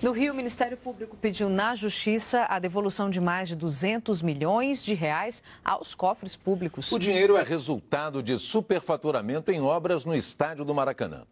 No Rio, o Ministério Público pediu na Justiça a devolução de mais de 200 milhões de reais aos cofres públicos. O dinheiro é resultado de superfaturamento em obras no estádio do Maracanã.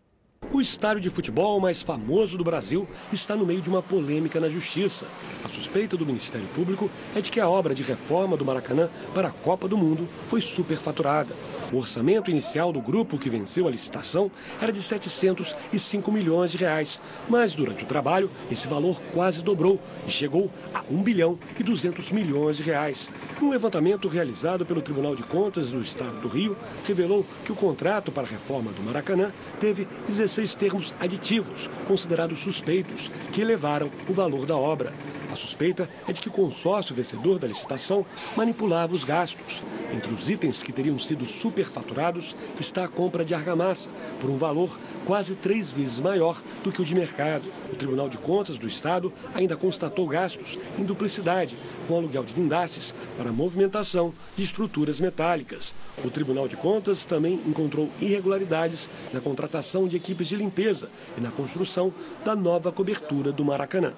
O estádio de futebol mais famoso do Brasil está no meio de uma polêmica na Justiça. A suspeita do Ministério Público é de que a obra de reforma do Maracanã para a Copa do Mundo foi superfaturada. O orçamento inicial do grupo que venceu a licitação era de 705 milhões de reais, mas durante o trabalho esse valor quase dobrou e chegou a 1 bilhão e 200 milhões de reais. Um levantamento realizado pelo Tribunal de Contas do Estado do Rio revelou que o contrato para a reforma do Maracanã teve 16 termos aditivos, considerados suspeitos, que elevaram o valor da obra. A suspeita é de que o consórcio vencedor da licitação manipulava os gastos. Entre os itens que teriam sido superfaturados está a compra de argamassa, por um valor quase 3 vezes maior do que o de mercado. O Tribunal de Contas do Estado ainda constatou gastos em duplicidade, com aluguel de guindastes para a movimentação de estruturas metálicas. O Tribunal de Contas também encontrou irregularidades na contratação de equipes de limpeza e na construção da nova cobertura do Maracanã.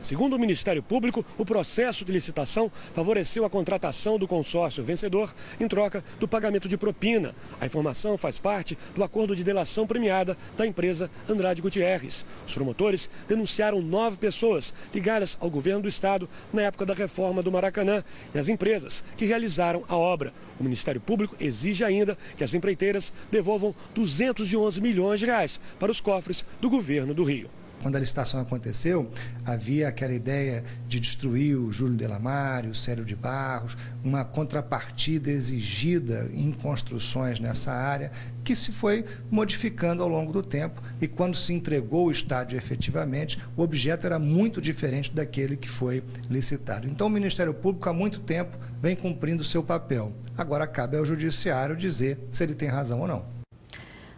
Segundo o Ministério Público, o processo de licitação favoreceu a contratação do consórcio vencedor em troca do pagamento de propina. A informação faz parte do acordo de delação premiada da empresa Andrade Gutierrez. Os promotores denunciaram 9 pessoas ligadas ao governo do estado na época da reforma do Maracanã e as empresas que realizaram a obra. O Ministério Público exige ainda que as empreiteiras devolvam 211 milhões de reais para os cofres do governo do Rio. Quando a licitação aconteceu, havia aquela ideia de destruir o Júlio Delamário, o Célio de Barros, uma contrapartida exigida em construções nessa área, que se foi modificando ao longo do tempo e quando se entregou o estádio efetivamente, o objeto era muito diferente daquele que foi licitado. Então o Ministério Público há muito tempo vem cumprindo o seu papel. Agora cabe ao Judiciário dizer se ele tem razão ou não.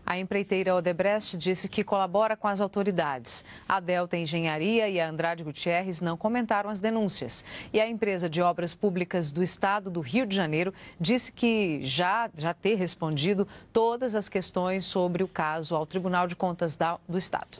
A empreiteira Odebrecht disse que colabora com as autoridades. A Delta Engenharia e a Andrade Gutierrez não comentaram as denúncias. E a empresa de obras públicas do estado do Rio de Janeiro disse que já ter respondido todas as questões sobre o caso ao Tribunal de Contas do Estado.